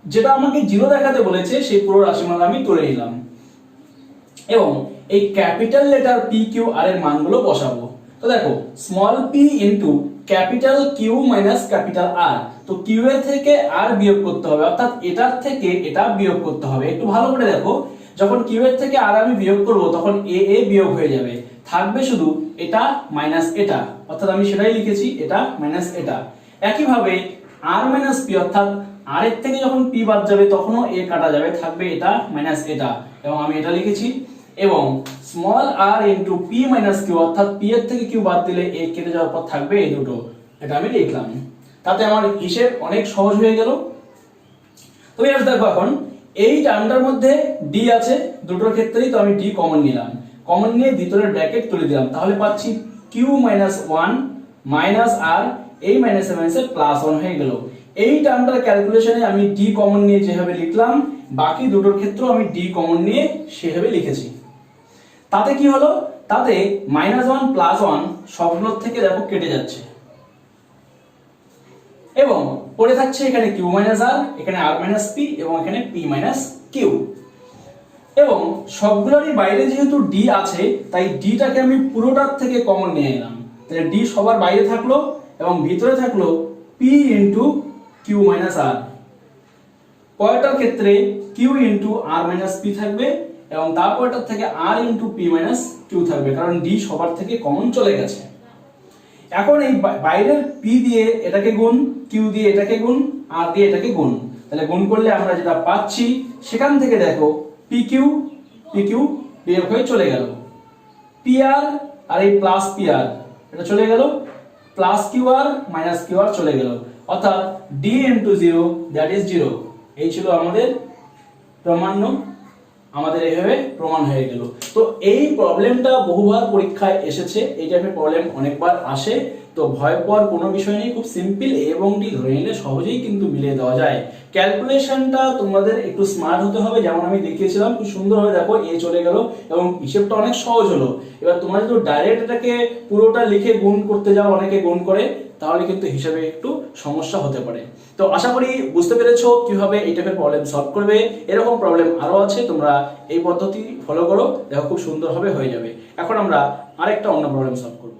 [SPEAKER 1] যেটা আমাকে 0 দেখাতে বলেছে সেই পুরো রাশিমালা আমি তুলে নিলাম এবং এই capital letter p q r এর মানগুলো বসাবো। তো দেখো, small p into capital q minus capital r, তো q এর থেকে r বিয়োগ করতে হবে, অর্থাৎ এটার থেকে এটা বিয়োগ করতে হবে। একটু ভালো করে দেখো, যখন q এর থেকে r আমি বিয়োগ করব তখন a বিয়োগ হয়ে যাবে, থাকবে শুধু এটা মাইনাস এটা, অর্থাৎ আমি সেটাই লিখেছি, এটা মাইনাস এটা। একইভাবে r মাইনাস p, অর্থাৎ r এর থেকে যখন p বাদ যাবে তখনও a কাটা যাবে, থাকবে এটা মাইনাস এটা, এবং আমি এটা লিখেছি। এবং small r into p minus q, অর্থাৎ p এর থেকে q বাদ দিলে a কেটে যাওয়ার পর থাকবে এই দুটো, এটা আমি লিখলাম। তাতে আমার হিসেব অনেক সহজ হয়ে গেল। তো এবার দেখো, এখন এই টার্মটার মধ্যে d আছে দুটোর ক্ষেত্রেই, তো আমি d কমন নিলাম, কমন নিয়ে ভিতরের ব্র্যাকেট তুলে দিলাম, তাহলে পাচ্ছি q মাইনাস 1 মাইনাস r, এই মাইনাসে মাইনাসে প্লাস 1 হয়ে গেল। এই টার্মটার ক্যালকুলেশনে আমি d কমন নিয়ে যেভাবে লিখলাম, বাকি দুটোর ক্ষেত্রেও আমি d কমন নিয়ে সেভাবে লিখেছি। তাতে কি হলো, তাতে -1 প্লাস 1 সবগুলোর থেকে দেখো কেটে যাচ্ছে, এবং পড়ে থাকছে এখানে q মাইনাস r, এখানে r মাইনাস p, এবং এখানে p মাইনাস q। এবং সবগুলোরই বাইরে যেহেতু d আছে, তাই d টাকে আমি পুরোটার থেকে কমন নিয়ে নিলাম, তাহলে d সবার বাইরে থাকলো এবং ভিতরে থাকলো p into q minus r। পরেরটার ক্ষেত্রে q into r minus p থাকবে, এবং তারপরটার থেকে r into p minus q থাকবে, কারণ d সবার থেকে কমন চলে গেছে। এখন এই বাইরের p দিয়ে এটাকে গুণ, q দিয়ে এটাকে গুণ, r দিয়ে এটাকে গুণ, তাহলে গুণ করলে আমরা যেটা পাচ্ছি সেখান থেকে দেখো pq বিয়োগ হয়ে চলে গেল, pr আর এই প্লাস pr এটা চলে গেল, প্লাস qr মাইনাস qr চলে গেল, অর্থাৎ d ইনটু 0 দ্যাট ইজ 0। এই ছিল আমাদের প্রমাণ্য, আমাদের এইভাবে প্রমাণ হয়ে গেল। তো এই প্রবলেমটা বহুবার পরীক্ষায় এসেছে, এই টাইপের প্রবলেম অনেকবার আসে, তো ভয় পাওয়ার কোনো বিষয় নেই, খুব সিম্পল a এবং d ধরে নিলে সহজেই কিন্তু মিলিয়ে দেওয়া যায়। ক্যালকুলেশনটা তোমাদের একটু স্মার্ট হতে হবে, যেমন আমি দেখিয়েছিলাম খুব সুন্দরভাবে দেখো a চলে গেল এবং হিসেবটা অনেক সহজ হলো। এবার তোমরা যদি ডাইরেক্ট এটাকে পুরোটা লিখে গুণ করতে যাও, অনেকে গুণ করে, তাহলে কিন্তু হিসাবে একটু সমস্যা হতে পারে। তো আশা করি বুঝতে পেরেছো কিভাবে এই টাইপের প্রবলেম সলভ করবে। এরকম প্রবলেম আরো আছে, তোমরা এই পদ্ধতি ফলো করো, দেখো খুব সুন্দরভাবে হয়ে যাবে। এখন আমরা আরেকটা অন্য প্রবলেম সলভ করব।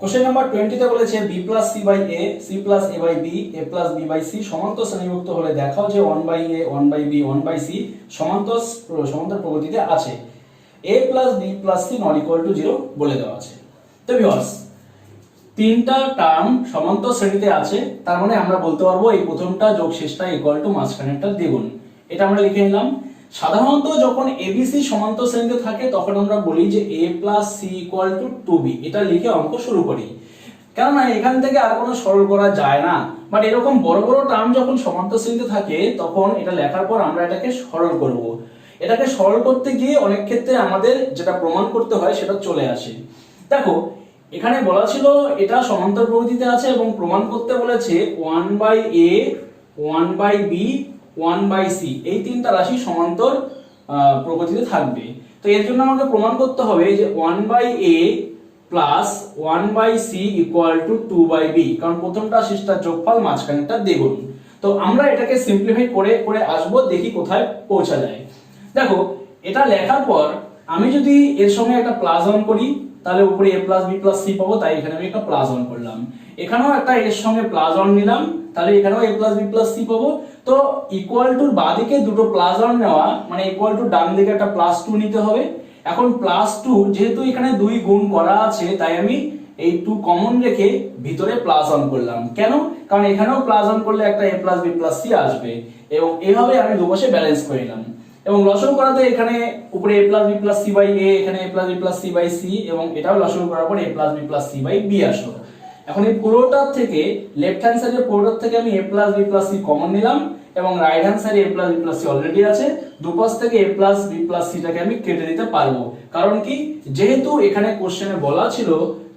[SPEAKER 1] কোশ্চেন নাম্বার 20 তে বলেছে b + c / a, c + a / b, a + b / c সমান্তর শ্রেণীভুক্ত হলে দেখাও যে 1/a 1/b 1/c সমান্তর প্রগতিতে আছে। a + b + c ≠ 0 বলে দেওয়া আছে। তো ভিউয়ার্স, তিনটা টার্ম সমান্তর শ্রেণীতে আছে, তার মানে আমরা বলতে পারবো এই প্রথমটা যোগ শেষটা ইকুয়াল টু মাঝখানেরটা দ্বিগুণ। এটা আমরা লিখে নিলাম। সাধারণত যখন ABC সমান্তর শ্রেণীতে থাকে তখন আমরা বলি যে a + c = 2b, এটা লিখে অঙ্ক শুরু করি, কেননা এখান থেকে আর কোনো সরল করা যায় না। বাট এরকম বড় বড় টার্ম যখন সমান্তর শ্রেণীতে থাকে তখন এটা লেখার পর আমরা এটাকে সরল করব। এটাকে সরল করতে গিয়ে অনেক ক্ষেত্রে আমাদের যেটা প্রমাণ করতে হয় সেটা চলে আসে। দেখো, এখানে বলা ছিল এটা সমান্তর প্রগতিতে আছে এবং প্রমাণ করতে বলেছে 1/a 1/b 1/c এই তিনটা রাশি সমান্তর প্রগতিতে থাকবে। তো এর জন্য আমাকে প্রমাণ করতে হবে যে 1/a প্লাস 1/c = 2/b, কারণ প্রথমটা শেষটা যোগফল, মাঝখানেরটা দ্বিগুণ। তো আমরা এটাকে সিম্পলিফাই করে করে আসবো, দেখি কোথায় পৌঁছা যায়। দেখো এটা লেখার পর আমি যদি এর সঙ্গে একটা প্লাস অন করি তাহলে উপরে a plus B plus C পাবো, তাই এখানে আমি একটা প্লাস অন করলাম। এখানেও একটা এর সঙ্গে প্লাস অন নিলাম, তাহলে এখানেও a plus B plus C পাবো। তো ইকুয়াল টুর বাঁদিকে দুটো প্লাস অন নেওয়া মানে ইকুয়াল টু ডান দিকে একটা প্লাস 2 নিতে হবে। এখন প্লাস 2 যেহেতু এখানে 2 গুণ করা আছে, তাই আমি এই 2 কমন রেখে ভিতরে প্লাস অন করলাম। কেন? কারণ এখানেও প্লাস অন করলে একটা a plus B plus C আসবে, এবং এইভাবে আমি দুপাশে ব্যালেন্স করে নিলাম। এবং লসাগু করাতে এখানে উপরে a plus B plus C by a, এখানে a plus B plus C by C, এবং এটাও লসাগু করার পর a plus B plus C by B আসলো। এখন এই পুরোটার থেকে লেফট হ্যান্ড সাইডের পুরোটার থেকে আমি a plus B plus C common নিলাম, এবং রাইট হ্যান্ড সাইডে a plus B plus C already আছে, দুপাশ থেকে a plus B plus C টাকে আমি কেটে দিতে পারবো। কারণ কি, যেহেতু এখানে কোশ্চেনে বলা ছিল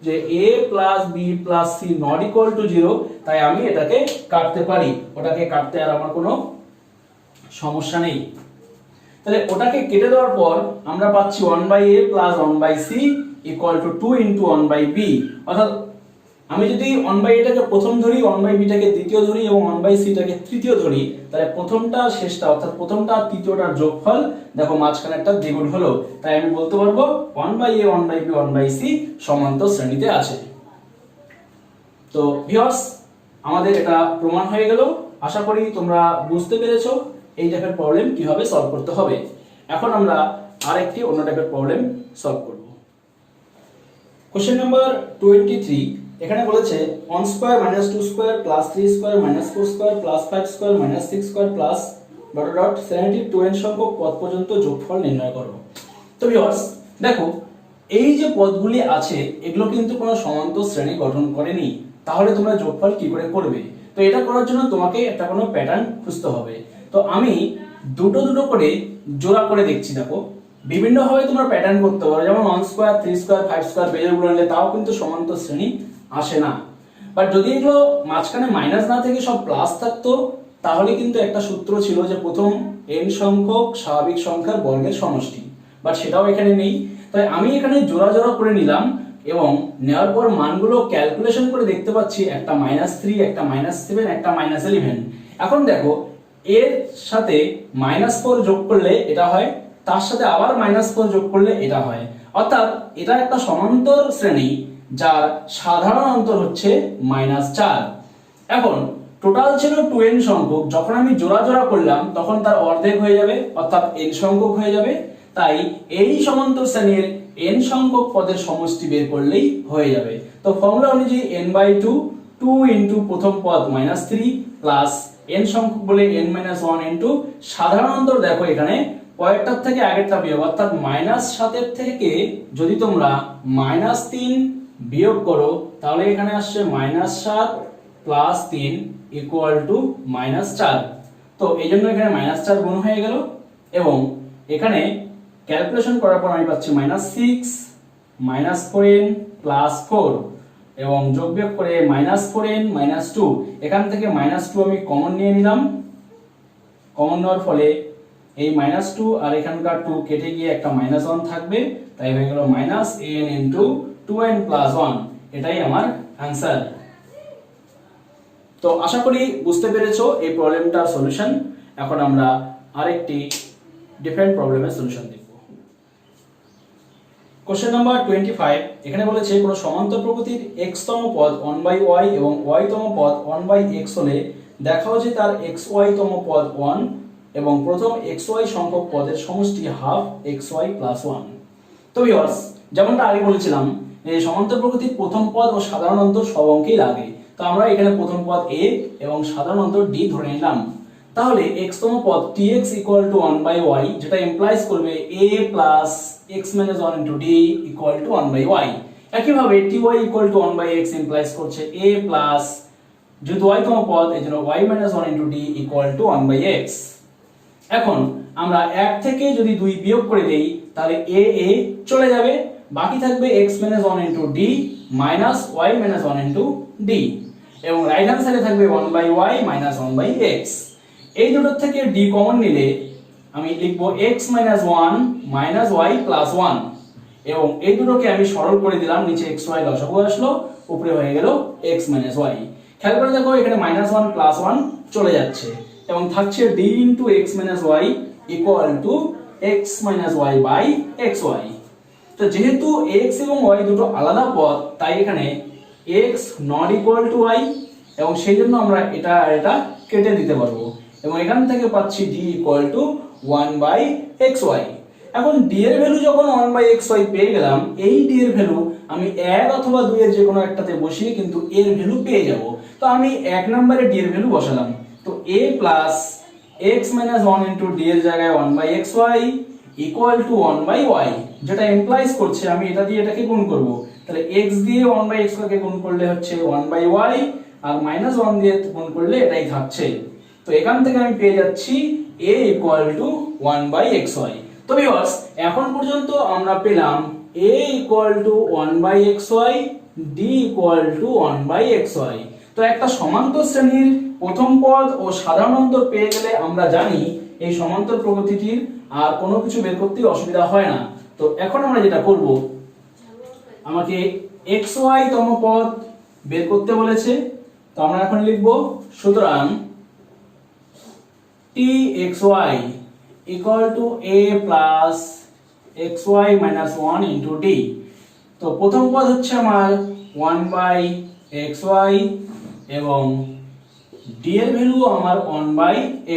[SPEAKER 1] যে a plus B plus C not equal to 0, তাই আমি এটাকে কাটতে পারি। ওটাকে কাটতে আর আমার কোনো সমস্যা নেই। তাহলে ওটাকে কেটে দেওয়ার পর আমরা পাচ্ছি 1/a plus 1/c equal to 2 into 1/b। অর্থাৎ আমি যদি 1/a টাকে প্রথম ধরি, 1/b টাকে দ্বিতীয় ধরি এবং 1/c টাকে তৃতীয় ধরি, তাহলে প্রথমটা আর শেষটা অর্থাৎ প্রথমটা আর তৃতীয়টার যোগফল দেখো মাঝখানে একটা দ্বিগুণ হলো, তাই আমি বলতে পারবো 1/a 1/b 1/c সমান্তর শ্রেণীতে আছে। তো ভিউয়ার্স, আমাদের এটা প্রমাণ হয়ে গেল। আশা করি তোমরা বুঝতে পেরেছো এই টাইপের প্রবলেম কিভাবে সলভ করতে হবে। এখন আমরা আরেকটি অন্য টাইপের প্রবলেম সলভ করব। কোশ্চেন নাম্বার 23, এখানে বলেছে 1 square minus 2 square plus 3 square minus 4 square plus 5 square minus 6 square plus dot dot 72n সংখ্যক পদ পর্যন্ত যোগফল নির্ণয় করো। তো ভিউয়ার্স দেখো, এই যে পদগুলি আছে এগুলো কিন্তু কোনো সমান্তর শ্রেণী গঠন করেনি, তাহলে তোমরা যোগফল কি করে করবে? তো এটা করার জন্য তোমাকে একটা কোনো প্যাটার্ন খুঁজতে হবে। তো আমি দুটো দুটো করে জোড়া করে দেখছি। দেখো বিভিন্ন ভাবে তোমরা প্যাটার্ন করতে পারো, যেমন 1 স্কয়ার 3 স্কয়ার 5 স্কয়ার বেজের গুণ নিলে তাও কিন্তু সমান্তর শ্রেণী আসে না। বাট যদি এগুলো মাঝখানে মাইনাস না থেকে সব প্লাস থাকতো, তাহলে কিন্তু একটা সূত্র ছিল যে প্রথম n সংখ্যক স্বাভাবিক সংখ্যার বর্গের সমষ্টি, বাট সেটাও এখানে নেই। তাই আমি এখানে জোড়া জোড়া করে নিলাম, এবং নেওয়ার পর মানগুলো ক্যালকুলেশন করে দেখতে পাচ্ছি একটা -3, একটা -7, একটা -11। এখন দেখো এর সাথে -4 যোগ করলে এটা হয়, তার সাথে আবার -4 যোগ করলে এটা হয়। অর্থাৎ এটা একটা সমান্তর শ্রেণী যার সাধারণ অন্তর হচ্ছে -4। এখন টোটাল ছিল 2n সংখ্যক, যখন আমি জোড়া জোড়া করলাম তখন তার অর্ধেক হয়ে যাবে, অর্থাৎ n সংখ্যক হয়ে যাবে। তাই এই সমান্তর শ্রেণীর n সংখ্যক পদের সমষ্টি বের করলেই হয়ে যাবে। তো ফর্মুলা অনুযায়ী n/2 2 ইনটু প্রথম পদ -3 প্লাস n সংখ্যক বলে n-1 ইনটু সাধারণ অন্তর। দেখো এখানে পরেরটার থেকে আগেরটা বিয়োগ, অর্থাৎ -7 থেকে যদি তোমরা -3 বিয়োগ করো তাহলে এখানে আসছে -7 প্লাস 3 ইকুয়াল টু -4। তো এই জন্য এখানে -4 গুণ হয়ে গেল, এবং এখানে ক্যালকুলেশন করার পর আমি পাচ্ছি -6 -4n প্লাস 4, এবং যোগ বিয়োগ করে -4n -2। এখান থেকে -2 আমি কমন নিয়ে নিলাম। কমন নেওয়ার ফলে এই -2 আর এখানকার 2 কেটে গিয়ে একটা -1 থাকবে, তাই হয়ে গেল -an ইনটু 2n প্লাস 1। এটাই আমার आंसर। তো আশা করি বুঝতে পেরেছো এই প্রবলেমটার সলিউশন। এখন আমরা আরেকটি ডিফারেন্ট প্রবলেমের সলিউশন দেখব। কোশ্চেন নাম্বার 25, এখানে বলেছে কোন সমান্তর প্রকৃতির x তম পদ 1/y এবং y তম পদ 1/x হলে দেখাও যে তার xy তম পদ 1 এবং প্রথম xy সংখ্যক পদের সমষ্টি হাফ xy প্লাস 1। তো ভিউয়ার্স, যেমনটা আগে বলেছিলাম এই সমান্তর প্রকৃতির প্রথম পদ ও সাধারণ অন্তর সব অঙ্কেই লাগে। তো আমরা এখানে প্রথম পদ a এবং সাধারণ অন্তর d ধরে নিলাম। তাহলে x তম পদ tx ইকুয়াল টু 1/y, যেটা ইমপ্লাইজ করবে a plus x - 1 * d equal two 1/y। একইভাবে ty equal to 1/x implies করছে a প্লাস, যেহেতু y তম পদ এজন্য y - 1 * d equal two 1/x। এখন আমরা 1 থেকে যদি 2 বিয়োগ করে দেই তাহলে a চলে যাবে, বাকি থাকবে x - 1 * d minus y - 1 * d, এবং রাইট হ্যান্ড সাইডে থাকবে 1/y - 1/x। এই দুটোর থেকে d কমন নিলে আমি লিখব x - 1 - y + 1, এবং এই দুটোকে আমি সরল করে দিলাম, নিচে xy লসাগু আসলো, উপরে হয়ে গেল x - y। খেয়াল করে দেখো এখানে -1 + 1 চলে যাচ্ছে এবং থাকছে d into X minus Y equal to X minus Y by X Y. তো যেহেতু এক্স এবং ওয়াই দুটো আলাদা পদ, তাই এখানে X not equal to Y, এবং সেই জন্য আমরা এটা আর এটা কেটে দিতে পারবো এবং এখান থেকে পাচ্ছি d equal to one by X Y. এখন d এর ভ্যালু যখন ওয়ান বাই এক্স ওয়াই পেয়ে গেলাম, এই d এর ভ্যালু আমি এক অথবা দুই এর যে কোনো একটাতে বসিয়ে কিন্তু এর ভ্যালু পেয়ে যাব। তো আমি এক নম্বরে d এর ভ্যালু বসালাম, তো a plus X minus one into d এর জায়গায় one by X Y equal to one by Y, যেটা ইমপ্লাইজ করছে আমি এটা দিয়ে এটাকে গুণ করব। তাহলে x দিয়ে ওয়ান বাই এক্স ওয়াই কে গুণ করলে হচ্ছে ওয়ান বাই ওয়াই, আর মাইনাস ওয়ান দিয়ে গুণ করলে এটাই থাকছে। তো এখান থেকে আমি পেয়ে যাচ্ছি a equal to one by X Y. তো ভিউয়ার্স, এখন পর্যন্ত আমরা পেলাম a equal to one by X Y, d equal to one by X Y. তো একটা সমান্তর শ্রেণীর প্রথম পদ ও সাধারণ অন্তর পেয়ে গেলে আমরা জানি এই সমান্তর প্রগতিটির আর কোনো কিছু বের করতে অসুবিধা হয় না। তো এখন আমরা যেটা করব, আমাকে xy তম পদ বের করতে বলেছে। তো আমরা এখন লিখব, সুতরাং txy equal to a plus xy minus 1 into d। তো প্রথম পদ হচ্ছে আমার 1 by xy এবং d এর ভ্যালু আমার 1 by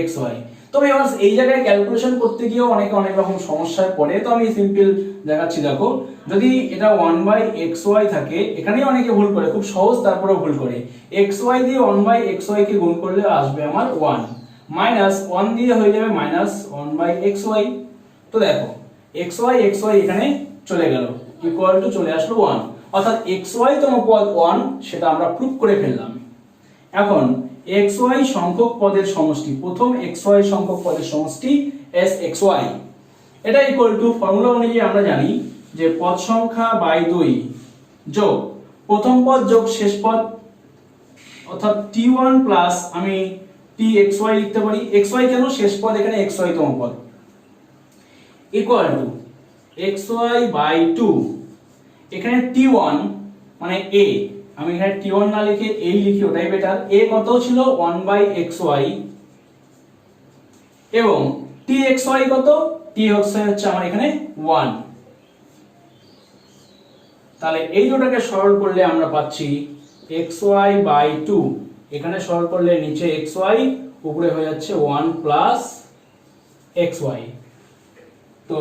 [SPEAKER 1] xy। তবে এবার এই জায়গায় ক্যালকুলেশন করতে গিয়েও অনেক রকম সমস্যায় পড়ে। তো আমি সিম্পল দেখাচ্ছি, দেখো যদি এটা 1 by xy থাকে, এখানেই অনেকে ভুল করে, খুব সহজ তারপরেও ভুল করে। xy দিয়ে 1 by xy কে গুণ করলে আসবে আমার 1, মাইনাস 1 দিয়ে হয়ে যাবে মাইনাস 1 by xy। তো দেখো xy এখানে চলে গেল, ইকুয়াল টু চলে আসলো 1, অর্থাৎ xy তম পদ 1, সেটা আমরা প্রুফ করে ফেললাম। এখন xy সংখ্যক পদের সমষ্টি, প্রথম xy সংখ্যক পদের সমষ্টি sxy, এটা ইকুয়াল টু ফর্মুলা অনুযায়ী আমরা জানি যে পদ সংখ্যা বাই 2 যোগ প্রথম পদ যোগ শেষ পদ, অর্থাৎ t1 প্লাস আমি txy লিখতে পারি। xy কেন, শেষ পদ এখানে xy তম পদ, ইকুয়াল টু xy বাই 2, এখানে t1 মানে a, আমি এখানে t1 না লিখে a লিখি, ওটাই বেটার। a কত ছিল 1 বাই xy এবং txy কত, txy হচ্ছে আমার এখানে 1। তাহলে এই দুটোকে সরল করলে আমরা পাচ্ছি xy বাই 2, এখানে সরল করলে নিচে xy, উপরে হয়ে যাচ্ছে 1 প্লাস xy। তো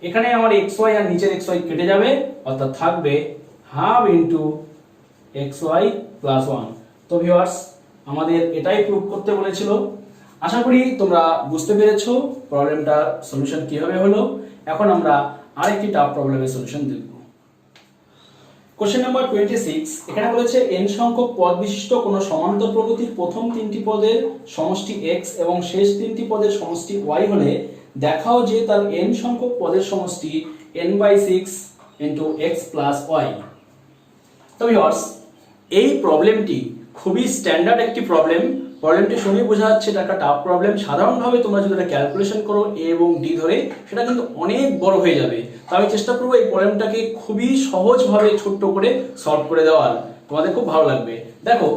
[SPEAKER 1] এখানে আমার xy আর নিচের xy কেটে যাবে, অর্থাৎ থাকবে হাফ ইনটু xy প্লাস 1। তো ভিউয়ার্স, আমাদের এটাই প্রুফ করতে বলেছিল। আশা করি তোমরা বুঝতে পেরেছো প্রবলেমটা সলিউশন কিভাবে হলো। এখন আমরা আরেকটি টাফ প্রবলেমের সলিউশন দেখব। কোশ্চেন নাম্বার 26, এখানে বলেছে n সংখ্যক পদ বিশিষ্ট কোন সমান্তর প্রগতির প্রথম তিনটি পদের সমষ্টি x এবং শেষ তিনটি পদের সমষ্টি y হলে দেখাও যে তার n সংখ্যক পদের সমষ্টি n/6 x plus y। তো ভিউয়ার্স, এই প্রবলেমটি খুবই স্ট্যান্ডার্ড একটি প্রবলেমটি শুনে বোঝা যাচ্ছে এটা একটা টাফ প্রবলেম। সাধারণভাবে তোমরা যদি এটা ক্যালকুলেশন করো a এবং d ধরে, সেটা কিন্তু অনেক বড় হয়ে যাবে। তো আমি চেষ্টা করবো এই প্রবলেমটাকে খুবই সহজভাবে ছোট্ট করে সলভ করে দেওয়ার, তোমাদের খুব ভালো লাগবে। দেখো,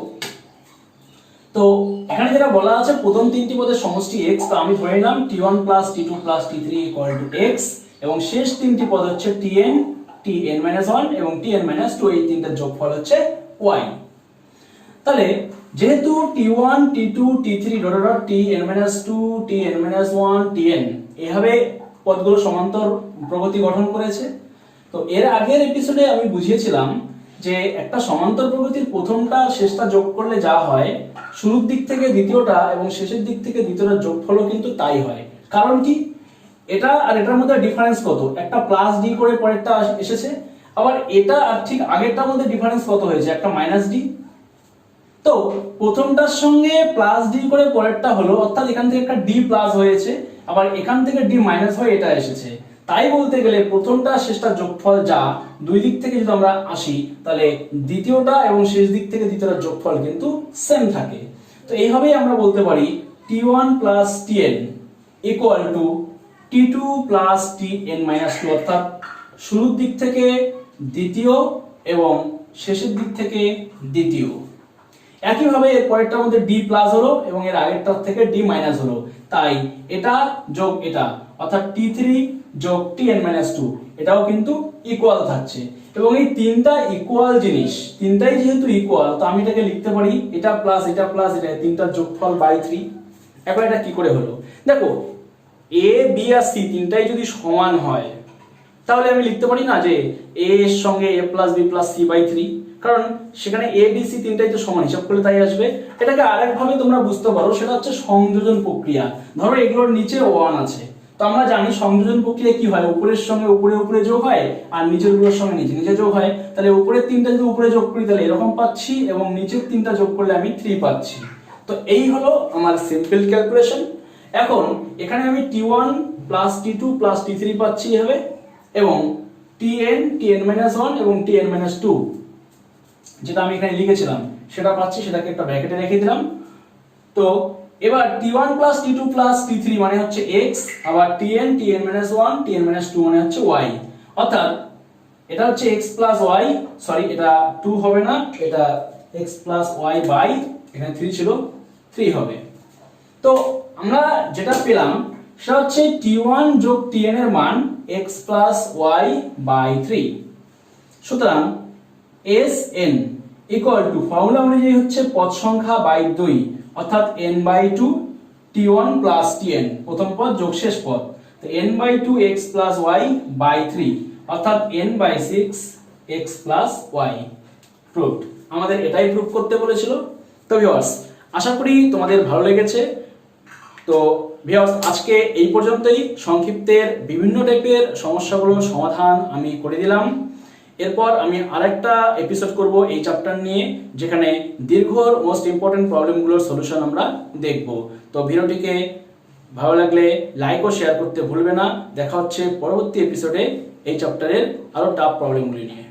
[SPEAKER 1] তো এখানে যেটা বলা আছে প্রথম তিনটি পদের সমষ্টি x, তো আমি ধরে নিলাম t1 plus t2 plus t3 equal to x, এবং শেষ তিনটি পদ হচ্ছে tn, tn-1 এবং tn-2, এই তিনটার যোগফল হচ্ছে y। তাহলে যেহেতু t1 t2 t3 tn-2 tn-1 tn এভাবে পদগুলো সমান্তর প্রগতি গঠন করেছে। তো এর আগের এপিসোডে আমি বুঝিয়েছিলাম যে একটা সমান্তর প্রগতির প্রথমটা আর শেষটা যোগ করলে যা হয়, শুরুর দিক থেকে দ্বিতীয়টা এবং শেষের দিক থেকে দ্বিতীয়টার যোগফলও কিন্তু তাই হয়। কারণ কি, এটা আর এটার মধ্যে ডিফারেন্স কত, একটা প্লাস ডি করে পরেরটা এসেছে, আবার এটা আর ঠিক আগেরটার মধ্যে ডিফারেন্স কত হয়েছে, একটা মাইনাস ডি। তো প্রথমটার সঙ্গে প্লাস ডি করে পরেরটা হলো, অর্থাৎ এখান থেকে একটা ডি প্লাস হয়েছে, আবার এখান থেকে ডি মাইনাস হয়ে এটা এসেছে। তাই বলতে গেলে প্রথমটা শেষটা যোগফল যা, দুই দিক থেকে যদি আমরা আসি, তাহলে দ্বিতীয়টা এবং শেষ দিক থেকে দ্বিতীয়টার যোগফল কিন্তু সেম থাকে। তো এইভাবেই আমরা বলতে পারি t1 plus tn equal to t2 plus tn-2, অর্থাৎ শুরুর দিক থেকে দ্বিতীয় এবং শেষের দিক থেকে দ্বিতীয়। একইভাবে এর পরেরটার মধ্যে ডি প্লাস হলো এবং এর আগেরটার থেকে ডি মাইনাস হলো, তাই এটা যোগ এটা অর্থাৎ T3 যোগ Tn মাইনাস 2 এটাও কিন্তু ইকুয়াল থাকছে। এবং এই তিনটা ইকুয়াল জিনিস, তিনটাই যেহেতু ইকুয়াল, তো আমি এটাকে লিখতে পারি এটা প্লাস এটা তিনটার যোগফল বাই 3। এখন এটা কি করে হলো দেখো, এ বি আর সি তিনটাই যদি সমান হয় তাহলে আমি লিখতে পারি না যে এ এর সঙ্গে A plus B plus C by 3, কারণ সেখানে এ বি সি তিনটাই তো সমান, হিসাব করলে তাই আসবে। এটাকে আরেকভাবে তোমরা বুঝতে পারো, সেটা হচ্ছে সংযোজন প্রক্রিয়া। ধরো এগুলোর নিচে 1 আছে, তো আমরা জানি সংযোজন প্রক্রিয়া কি হয়, উপরের সঙ্গে উপরে উপরে যোগ হয় আর নিচের গুলোর সঙ্গে নিচে নিচে যোগ হয়। তাহলে উপরের তিনটা যদি উপরে যোগ করি তাহলে এরকম পাচ্ছি, এবং নিচের তিনটা যোগ করলে আমি 3 পাচ্ছি। তো এই হলো আমার সিম্পল ক্যালকুলেশন। এখন এখানে আমি T1 plus T2 plus T3 পাচ্ছি এভাবে, এবং Tn-1 এবং Tn-2 যেটা আমি এখানে লিখেছিলাম সেটা পাচ্ছি, সেটাকে একটা ব্র্যাকেটে রেখে দিলাম। তো এবার T1 plus T2 plus T3 মানে হচ্ছে x, আবার Tn-1 Tn-2 মানে হচ্ছে y, অর্থাৎ এটা হচ্ছে x প্লাস y, সরি এটা 2 হবে না, এটা x প্লাস y বাই এখানে 3 ছিল 3 হবে। তো আমরা যেটা পেলাম সেটা হচ্ছে T1 যোগ Tn এর মান x প্লাস y বাই 3। সুতরাং Sn ইকুয়াল টু ফর্মুলা অনুযায়ী হচ্ছে পদ সংখ্যা বাই 2 অর্থাৎ n বাই 2 T1 প্লাস Tn, প্রথম পদ যোগ শেষ পদ, তো n বাই 2 x প্লাস y বাই 3 অর্থাৎ n বাই 6 x প্লাস y। প্রুভড। আমাদের এটাই প্রুভ করতে বলেছিল। তো ভিউয়ার্স, আশা করি তোমাদের ভালো লেগেছে। তো ভিউয়ার্স, আজকে এই পর্যন্তই। সংক্ষিপ্তের বিভিন্ন টাইপের সমস্যাগুলোর সমাধান আমি করে দিলাম। এরপর আমি আরেকটা এপিসোড করব এই চ্যাপ্টার নিয়ে, যেখানে দীর্ঘর মোস্ট ইম্পর্টেন্ট প্রবলেমগুলোর সলিউশন আমরা দেখব। তো ভিডিওটিকে ভালো লাগলে লাইক ও শেয়ার করতে ভুলবে না। দেখা হচ্ছে পরবর্তী এপিসোডে এই চ্যাপ্টারের আরো টাফ প্রবলেমগুলি নিয়ে।